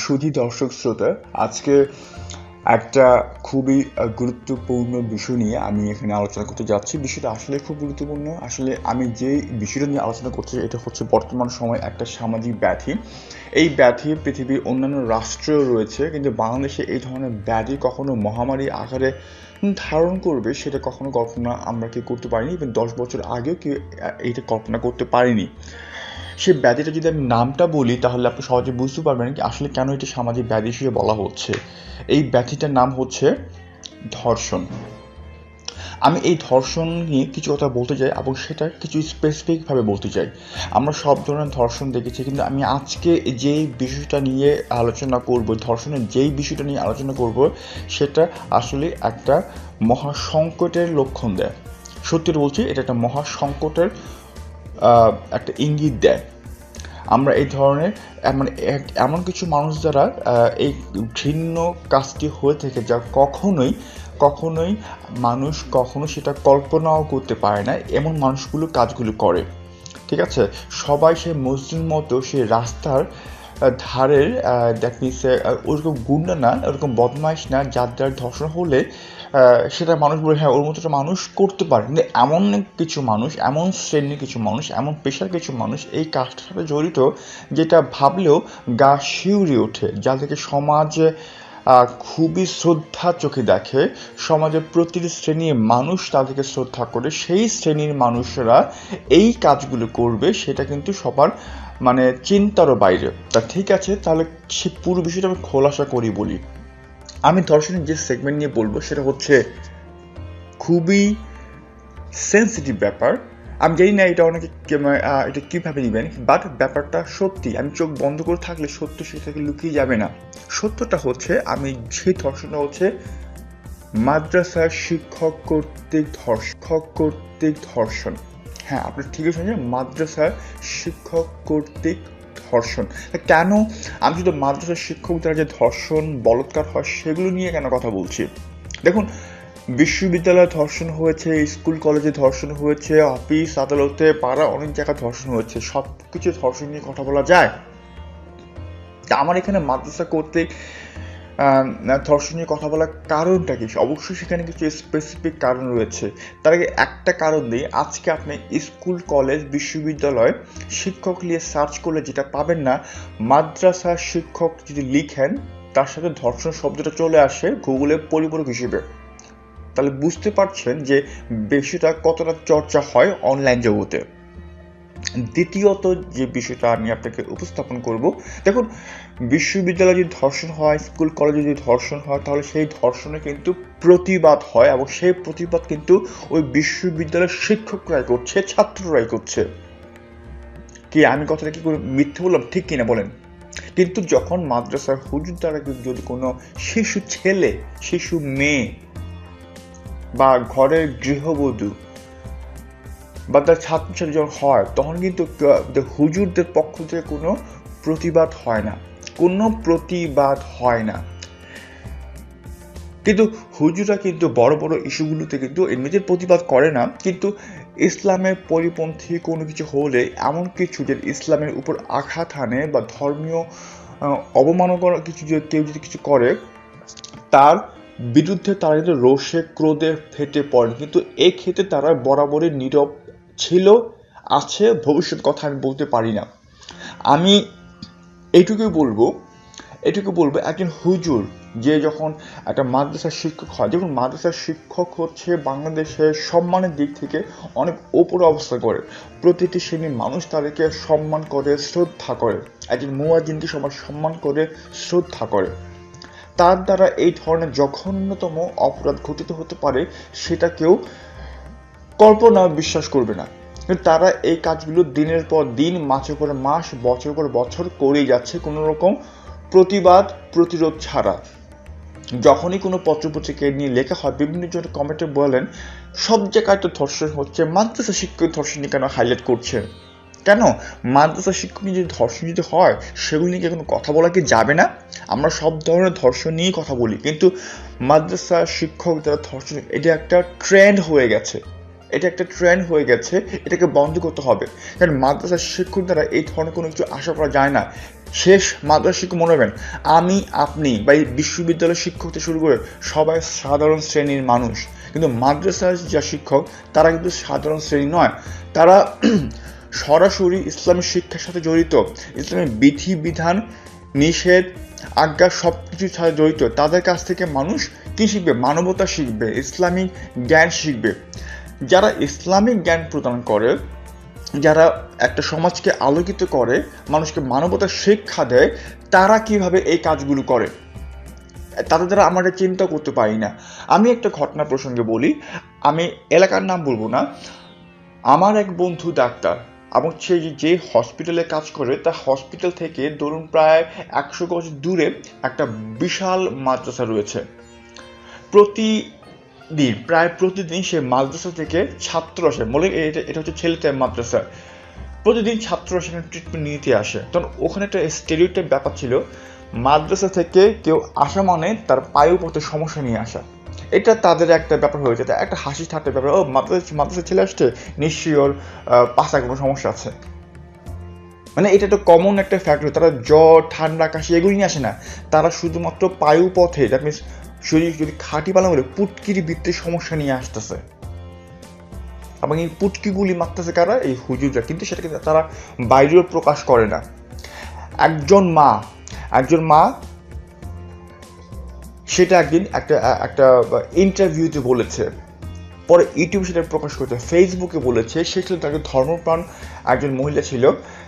সুধী দর্শক শ্রোতা, আজকে একটা খুবই গুরুত্বপূর্ণ বিষয় নিয়ে আমি এখানে আলোচনা করতে যাচ্ছি। বিষয়টা আসলে খুব গুরুত্বপূর্ণ। আসলে আমি যে বিষয়টা নিয়ে আলোচনা করছি এটা হচ্ছে বর্তমান সময়ে একটা সামাজিক ব্যাধি। এই ব্যাধি পৃথিবীর অন্যান্য রাষ্ট্রেও রয়েছে, কিন্তু বাংলাদেশে এই ধরনের ব্যাধি কখনো মহামারী আকারে ধারণ করবে সেটা কখনো কল্পনা আমরা কেউ করতে পারিনি, এবং 10 বছর আগেও কেউ এইটা কল্পনা করতে পারিনি। সেই ব্যাধিটা যদি আমি নামটা বলি তাহলে আপনি সহজে বুঝতে পারবেন কি আসলে কেন এটি সামাজিক ব্যাধি হিসেবে বলা হচ্ছে। এই ব্যাধিটার নাম হচ্ছে ধর্ষণ। আমি এই ধর্ষণ নিয়ে কিছু কথা বলতে চাই এবং সেটা কিছু স্পেসিফিকভাবে বলতে চাই। আমরা সব ধরনের ধর্ষণ দেখেছি, কিন্তু আমি আজকে যেই বিষয়টা নিয়ে আলোচনা করব, ধর্ষণের যেই বিষয়টা নিয়ে আলোচনা করব, সেটা আসলে একটা মহা সংকটের লক্ষণ দেয়। সত্যি বলছি, এটা একটা মহা সংকটের একটা ইঙ্গিত দেয়। আমরা এই ধরনের এমন কিছু মানুষ যারা এই ঘৃণ্য কাজটি হয়ে থাকে, যা কখনোই মানুষ কখনো সেটা কল্পনাও করতে পারে না, এমন মানুষগুলো কাজগুলো করে। ঠিক আছে, সবাই সে মসজিদ মতো সে রাস্তার ধারের দ্যাট মিনস ওরকম গুন্ডা না, ওরকম বদমাইশ না, যার দ্বারা ধর্ষণ হলে সেটা মানুষ বলে হ্যাঁ ওর মতো মানুষ করতে পারে। কিন্তু এমন কিছু মানুষ, এমন শ্রেণীর কিছু মানুষ, এমন পেশার কিছু মানুষ এই কাজটার সাথে জড়িত, যেটা ভাবলেও গা শিউরে ওঠে, যাদেরকে সমাজ খুবই শ্রদ্ধার চোখে দেখে। সমাজের প্রতিটি শ্রেণীর মানুষ তাদেরকে শ্রদ্ধা করে। সেই শ্রেণীর মানুষরা এই কাজগুলো করবে সেটা কিন্তু সবার চিন্তারও বাইরে। তা ঠিক আছে, তাহলে সে পুরো বিষয়টা আমি খোলাসা করি বলি। আমি ধর্ষণের যে সেগমেন্ট নিয়ে বলবো সেটা হচ্ছে খুবই সেন্সিটিভ ব্যাপার। আমি জানি না এটা অনেকে এটা কীভাবে নেবেন, বাট ব্যাপারটা সত্যি। আমি চোখ বন্ধ করে থাকলে সত্য সেটাকে লুকিয়ে যাবে না। সত্যটা হচ্ছে, আমি সেই ধর্ষণটা হচ্ছে মাদ্রাসার শিক্ষক কর্তৃক ধর্ষণ। হ্যাঁ, আপনি ঠিকই শুনছেন, মাদ্রাসার শিক্ষক কর্তৃক ধর্ষণ। কেন আমি শুধু মাদ্রাসার শিক্ষক দ্বারা যে ধর্ষণ বলৎকার হয় সেগুলো নিয়ে কেন কথা বলছি? দেখুন, বিশ্ববিদ্যালয়ে ধর্ষণ হয়েছে, স্কুল কলেজে ধর্ষণ হয়েছে, অফিস আদালতে পাড়া অনেক জায়গায় ধর্ষণ হয়েছে। সব কিছু ধর্ষণ নিয়ে কথা বলা যায়? তা আমার এখানে মাদ্রাসা কর্তৃক ধর্ষণ নিয়ে কথা বলার কারণটা কি? অবশ্যই সেখানে কিছু স্পেসিফিক কারণ রয়েছে। তার আগে একটা কারণ দিই। আজকে আপনি স্কুল কলেজ বিশ্ববিদ্যালয় শিক্ষক নিয়ে সার্চ করলে যেটা পাবেন না, মাদ্রাসার শিক্ষক যদি লিখেন তার সাথে ধর্ষণ শব্দটা চলে আসে গুগলের পরিপূরক হিসেবে। তাহলে বুঝতে পারছেন যে বিষয়টা কতটা চর্চা হয় অনলাইন জগতে। দ্বিতীয়ত যে বিষয়টা আমি আপনাকে উপস্থাপন করব, দেখুন, বিশ্ববিদ্যালয়ে যদি ধর্ষণ হয়, স্কুল কলেজে যদি ধর্ষণ হয়, তাহলে সেই ধর্ষণে কিন্তু প্রতিবাদ হয়, এবং সেই প্রতিবাদ কিন্তু ওই বিশ্ববিদ্যালয়ের শিক্ষকরাই করছে, ছাত্ররাই করছে। কি আমি কথাটা কি করে মিথ্যে বললাম? ঠিক কিনা বলেন? কিন্তু যখন মাদ্রাসার হুজুর দ্বারা যদি কোনো শিশু ছেলে, শিশু মেয়ে বা ঘরের গৃহবধূ বা তার ছাত্রছাত্রী যখন হয়, তখন কিন্তু হুজুরদের পক্ষ থেকে কোনো প্রতিবাদ হয় না। কিন্তু হুজুরা কিন্তু বড় বড় ইস্যুগুলোতে কিন্তু এমনিতে প্রতিবাদ করে না, কিন্তু ইসলামের পরিপন্থী কোনো কিছু হলে, এমন কিছু যে ইসলামের উপর আঘাত হানে বা ধর্মীয় অবমাননা কিছু কেউ যদি কিছু করে, তার বিরুদ্ধে তারা কিন্তু রোষে ক্রোধে ফেটে পড়ে। কিন্তু এই ক্ষেত্রে তারা বরাবরই নীরব ছিল, আছে, ভবিষ্যৎ কথা আমি বলতে পারি না। আমি এটুকুই বলবো একজন হুজুর যে যখন একটা মাদ্রাসার শিক্ষক হয়, দেখুন মাদ্রাসার শিক্ষক হচ্ছে বাংলাদেশের সম্মানের দিক থেকে অনেক ওপরে অবস্থান করে। প্রতিটি শ্রেণীর মানুষ তাদেরকে সম্মান করে, শ্রদ্ধা করে। একজন মুয়াজ্জিনকে সবাই সম্মান করে, শ্রদ্ধা করে। তার দ্বারা এই ধরনের জঘন্যতম অপরাধ ঘটিত হতে পারে সেটা কেউ কল্পনা বিশ্বাস করবে না। কিন্তু তারা এই কাজগুলো দিনের পর দিন, মাসের পর মাস, বছর পর বছর করেই যাচ্ছে, কোনো রকম প্রতিরোধ ছাড়া। যখনই কোনো পত্রপত্রিকায় নিয়ে লেখা হয়, বিভিন্ন জন কমেন্টে বলেন সব জায়গায় তো ধর্ষণ হচ্ছে, মাদ্রাসা শিক্ষক ধর্ষণ নিয়ে কেন হাইলাইট করছেন? কেন? মাদ্রাসা শিক্ষক নিয়ে যদি ধর্ষণ যদি হয়, সেগুলি নিয়ে কোনো কথা বলা কি যাবে না? আমরা সব ধরনের ধর্ষণ নিয়েই কথা বলি, কিন্তু মাদ্রাসা শিক্ষক যারা ধর্ষণ, এটা একটা ট্রেন্ড হয়ে গেছে। এটা একটা ট্রেন্ড হয়ে গেছে, এটাকে বন্ধ করতে হবে। কারণ মাদ্রাসার শিক্ষক দ্বারা এই ধরনের কোনো কিছু আশা করা যায় না। শেষ মাদ্রাসা শিক্ষক মনে রাখবেন, আমি আপনি বা এই বিশ্ববিদ্যালয়ের শিক্ষক থেকে শুরু করে সবাই সাধারণ শ্রেণীর মানুষ, কিন্তু মাদ্রাসার যা শিক্ষক তারা কিন্তু সাধারণ শ্রেণী নয়, তারা সরাসরি ইসলামের শিক্ষার সাথে জড়িত, ইসলামের বিধিবিধান নিষেধ আজ্ঞা সব কিছুর সাথে জড়িত। তাদের কাছ থেকে মানুষ কি শিখবে? মানবতা শিখবে, ইসলামিক জ্ঞান শিখবে। যারা ইসলামিক জ্ঞান প্রদান করে, যারা একটা সমাজকে আলোকিত করে, মানুষকে মানবতার শিক্ষা দেয়, তারা কিভাবে এই কাজগুলো করে তাদের দ্বারা আমরা চিন্তা করতে পারি না। আমি একটা ঘটনা প্রসঙ্গে বলি, আমি এলাকার নাম বলবো না। আমার এক বন্ধু ডাক্তার, এবং সে যে হসপিটালে কাজ করে তার হসপিটাল থেকে ধরুন প্রায় 100 গজ দূরে একটা বিশাল মাদ্রাসা রয়েছে। প্রায় প্রতিদিন সে মাদ্রাসা থেকে ছাত্র আসে, বলে এটা হচ্ছে ছেলেদের মাদ্রাসা। প্রতিদিন ছাত্র সেখানে ট্রিটমেন্ট নিতে আসে। তখন ওখানে একটা স্টেরিওটাইপ ব্যাপার ছিল, মাদ্রাসা থেকে কেউ আসা মানে তার পায়ুপথে সমস্যা নিয়ে আসা। এটা তাদের একটা ব্যাপার হয়ে যেত, একটা হাসি ঠাট্টার ব্যাপার। ও মাদ্রাসা ছেলে আসছে, নিশ্চয়ই ওর পাশায় কোনো সমস্যা আছে। মানে এটা তো কমন একটা ফ্যাক্টর। তারা জ্বর, ঠান্ডা, কাশি এগুলি নিয়ে আসে না, তারা শুধুমাত্র পায়ুপথে, দ্যাট মিনস শরীর যদি খাঁটি পালা বলে পুটকির বৃত্তের সমস্যা নিয়ে আসতেছে। এবং এই পুটকিগুলি মারতেছে কারা? এই হুজুররা। কিন্তু সেটাকে তারা বাইরেও প্রকাশ করে না। একজন মা সেটা একদিন একটা ইন্টারভিউতে বলেছে, পরে ইউটিউব সেটা প্রকাশ করেছে, ফেসবুকে বলেছে। সে ছিল তাকে ধর্মপ্রাণ একজন মহিলা ছিল,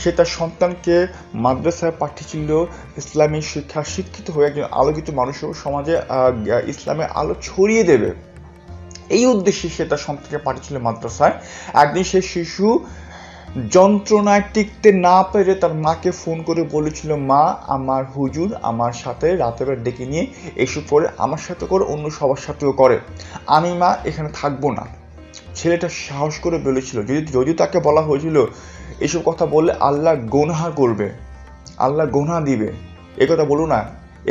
সে তার সন্তানকে মাদ্রাসায় পাঠিয়েছিল ইসলামী শিক্ষা শিক্ষিত হয়ে একজন আলোকিত মানুষ সমাজে ইসলামের আলো ছড়িয়ে দেবে। এই উদ্দেশ্যে সে তার সন্তানকে পাঠিয়েছিল মাদ্রাসায়। একদিন সে শিশু যন্ত্রণায় টিকতে না পেরে তার মাকে ফোন করে বলেছিল, মা, আমার হুজুর আমার সাথে রাতের বেলা ডেকে নিয়ে এসব করে আমার সাথে করে অন্য সবার সাথেও করে, আমি মা এখানে থাকবো না। ছেলেটা সাহস করে বলেছিল, যদি তাকে বলা হয়েছিল এসব কথা বললে আল্লাহ গুনাহ করবে, আল্লাহ গুনাহ দিবে, একথা বলো না,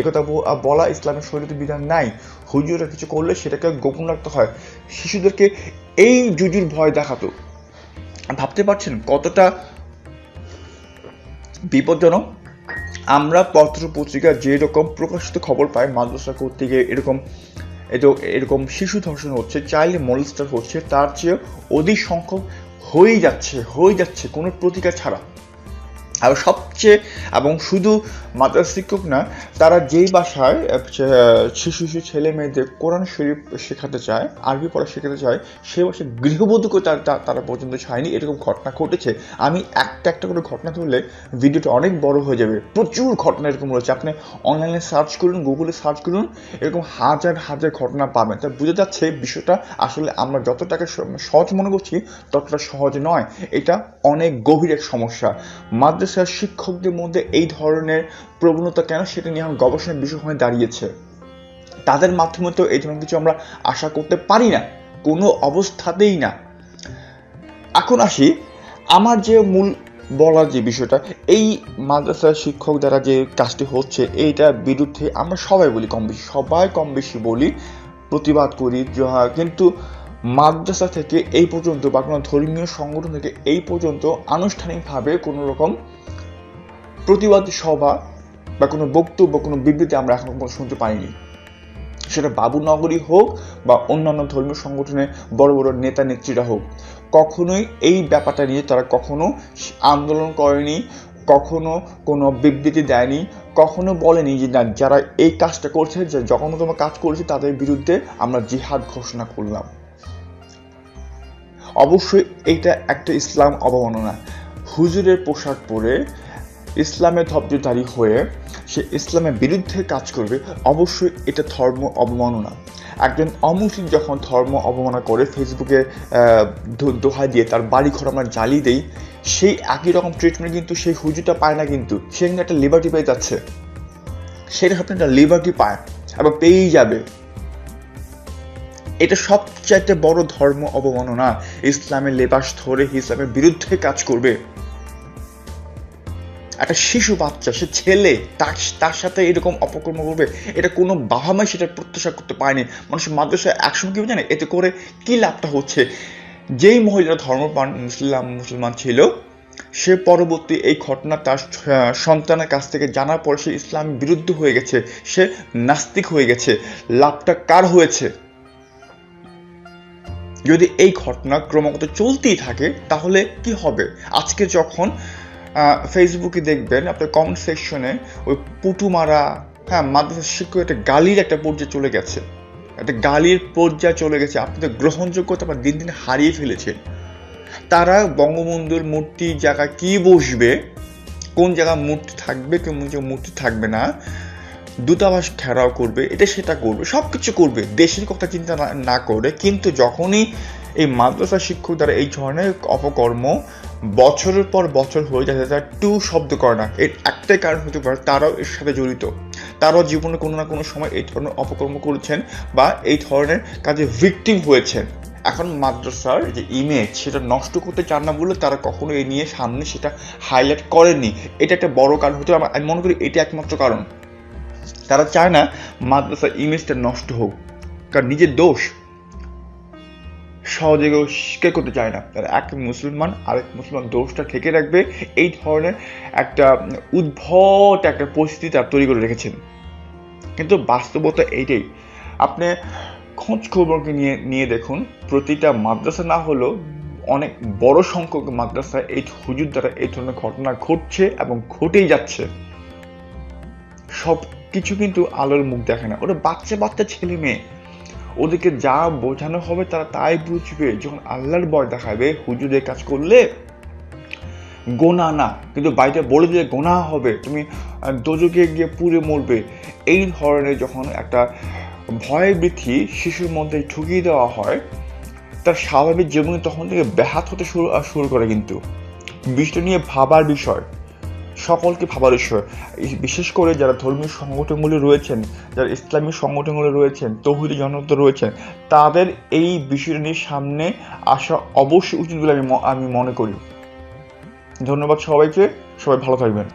একথা বলা ইসলামের শরীয়তে বিধান নাই। হুজুরা কিছু করলে সেটাকে গোপন রাখতে হয়। শিশুদেরকে এই জুজুর ভয় দেখাতো। ভাবতে পারছেন কতটা বিপজ্জনক? আমরা পত্র পত্রিকা যেরকম প্রকাশিত খবর পাই মাদ্রাসা কর্তৃক এরকম শিশু ধর্ষণ হচ্ছে, চাইল্ড মলেস্টার হচ্ছে, তার চেয়ে অধিক সংখ্যক হয়ে যাচ্ছে কোনো প্রতিকার ছাড়া। আর সবচেয়ে, এবং শুধু মাদ্রাসা শিক্ষক না, তারা যেই বাসায় শিশু ছেলে মেয়েদের কোরআন শরীফ শেখাতে চায়, আরবি পড়া শেখাতে চায়, সে বাসায় গৃহবধূকে তারা পর্যন্ত ছায়নি। এরকম ঘটনা ঘটেছে। আমি একটা করে ঘটনা ধরলে ভিডিওটা অনেক বড় হয়ে যাবে। প্রচুর ঘটনা এরকম রয়েছে। আপনি অনলাইনে সার্চ করুন, গুগলে সার্চ করুন, এরকম হাজার ঘটনা পাবেন। তা বুঝে যাচ্ছে বিষয়টা আসলে আমরা যতটাকে সহজ মনে করছি ততটা সহজ নয়। এটা অনেক গভীর এক সমস্যা। মাদ্রাসার শিক্ষকদের মধ্যে এই ধরনের প্রবণতা কেন, সেটা নিয়ে আমার গবেষণার বিষয় হয়ে দাঁড়িয়েছে। তাদের মাধ্যমে তো এই ধরনের কিছু আমরা আশা করতে পারি না, কোনো অবস্থাতেই না। এখন আসি আমার যে মূল বলার যে বিষয়টা, এই মাদ্রাসার শিক্ষক দ্বারা যে কাজটি হচ্ছে এইটার বিরুদ্ধে আমরা সবাই কম বেশি বলি, প্রতিবাদ করি। কিন্তু মাদ্রাসা থেকে এই পর্যন্ত বা কোনো ধর্মীয় সংগঠন থেকে এই পর্যন্ত আনুষ্ঠানিকভাবে কোনো রকম প্রতিবাদ সভা বা কোনো বক্তব্য, কোনো বিবৃতি আমরা এখন শুনতে পাইনি। সেটা বাবুনগরী হোক বা অন্যান্য ধর্মীয় সংগঠনের বড় নেতা নেত্রীরা হোক, কখনোই এই ব্যাপারটা নিয়ে তারা কখনো আন্দোলন করেনি, কখনো কোনো বিবৃতি দেয়নি, কখনো বলেনি যে না, যারা এই কাজটা করছে, যে জঘন্যতম কাজ করেছে তাদের বিরুদ্ধে আমরা জিহাদ ঘোষণা করলাম। অবশ্যই এটা একটা ইসলাম অবমাননা। হুজুরের পোশাক পরে ইসলামের ধব্যধারী হয়ে সে ইসলামের বিরুদ্ধে কাজ করবে, অবশ্যই এটা ধর্ম অবমাননা। একজন অমুসলিম যখন ধর্ম অবমাননা করে ফেসবুকে দোহাই দিয়ে তার বাড়ি ঘর আমরা জ্বালিয়ে দেই, সেই একই রকম ট্রিটমেন্ট কিন্তু সেই হুজুরটা পায় না। কিন্তু সে একটা লিবার্টি পেয়ে যাচ্ছে, সেটা আপনি একটা লিবার্টি পায় আবার পেয়েই যাবে। এটা সবচাইতে বড় ধর্ম অবমাননা। ইসলামের লেবাস ধরে ইসলামের বিরুদ্ধে কাজ করবে একটা শিশু বাচ্চা, সে ছেলে, তার সাথে এরকম অপকর্ম করবে, এটা কোনো বাবা মাই সেটা প্রত্যাশা করতে পারেনি। মানুষ মাদ্রাসায় একসময় কি জানে এতে করে কি লাভটা হচ্ছে? যেই মহিলা ধর্মপ্রাণ মুসলমান ছিল, সে পরবর্তী এই ঘটনা তার সন্তানের কাছ থেকে জানার পর সে ইসলাম বিরুদ্ধ হয়ে গেছে, সে নাস্তিক হয়ে গেছে। লাভটা কার হয়েছে? যদি এই ঘটনা ক্রমাগত চলতেই থাকে তাহলে কি হবে? আজকে যখন ফেসবুকে দেখবেন আপনার কমেন্ট সেকশনে ওই পুটু মারা, মাদ্রাসা শিক্ষক একটা গালির একটা পর্যায়ে চলে গেছে, একটা গালির পর্যায়ে চলে গেছে। আপনাদের গ্রহণযোগ্যতা বা দিন দিন হারিয়ে ফেলেছে। তারা বঙ্গবন্ধুর মূর্তির জায়গায় কি বসবে, কোন জায়গায় মূর্তি থাকবে, কোন জায়গায় মূর্তি থাকবে না, দূতাবাস ঘেরাও করবে, এটা সেটা করবে, সব কিছু করবে দেশের কথা চিন্তা না করে। কিন্তু যখনই এই মাদ্রাসা শিক্ষক দ্বারা এই ধরনের অপকর্ম বছরের পর বছর হয়ে যাচ্ছে, তারা টু শব্দ করে না, এর একটাই কারণ হতে পারে তারাও এর সাথে জড়িত। তারাও জীবনে কোনো না কোনো সময় এই ধরনের অপকর্ম করেছেন বা এই ধরনের কাজে ভিকটিম হয়েছেন। এখন মাদ্রাসার যে ইমেজ সেটা নষ্ট করতে চান না বলে তারা কখনো এই নিয়ে সামনে সেটা হাইলাইট করেননি। এটা একটা বড় কারণ হতে পারে, আমি মনে করি এটা একমাত্র কারণ। তারা চায় না মাদ্রাসার ইমেজটা নষ্ট হোক, কারণ নিজের দোষ সহজে কেউ স্বীকার করতে চায় না। তারা এক মুসলমান আরেক মুসলমান দোষটা ঠেকে রাখবে, এই ধরনের একটা উদ্ভট একটা পরিস্থিতি তারা তৈরি করে রেখেছেন। কিন্তু বাস্তবতা এইটাই। আপনি খোঁজ খবরকে নিয়ে দেখুন, প্রতিটা মাদ্রাসা না হলেও অনেক বড় সংখ্যক মাদ্রাসায় এই হুজুর দ্বারা এই ধরনের ঘটনা ঘটছে এবং ঘটেই যাচ্ছে। সব কিছু কিন্তু আলোর মুখ দেখে না। ওরা বাচ্চা বাচ্চা ছেলে মেয়ে, ওদেরকে যা বোঝানো হবে তারা তাই বুঝবে। যখন আল্লাহর ভয় দেখাবে, হুজুরের কাজ করলে গোনা না, কিন্তু বাড়িতে বলে দিলে গোনা হবে, তুমি দোজকে গিয়ে পুড়ে মরবে, এই ধরনের যখন একটা ভয় ভীতি শিশুর মধ্যে ঢুকিয়ে দেওয়া হয়, তার স্বাভাবিক জীবনে তখন থেকে ব্যাহত হতে শুরু করে। কিন্তু বিষয়টা নিয়ে ভাবার বিষয়, সকলকে ভাবার বিষয়। বিশেষ করে যারা ধর্মীয় সংগঠনগুলি রয়েছেন, যারা ইসলামী সংগঠনগুলি রয়েছেন, তৌহিদি জনতা রয়েছেন, তাদের এই বিষয়টা নিয়ে সামনে আসা অবশ্যই উচিত বলে আমি মনে করি। ধন্যবাদ সবাইকে, সবাই ভালো থাকবেন।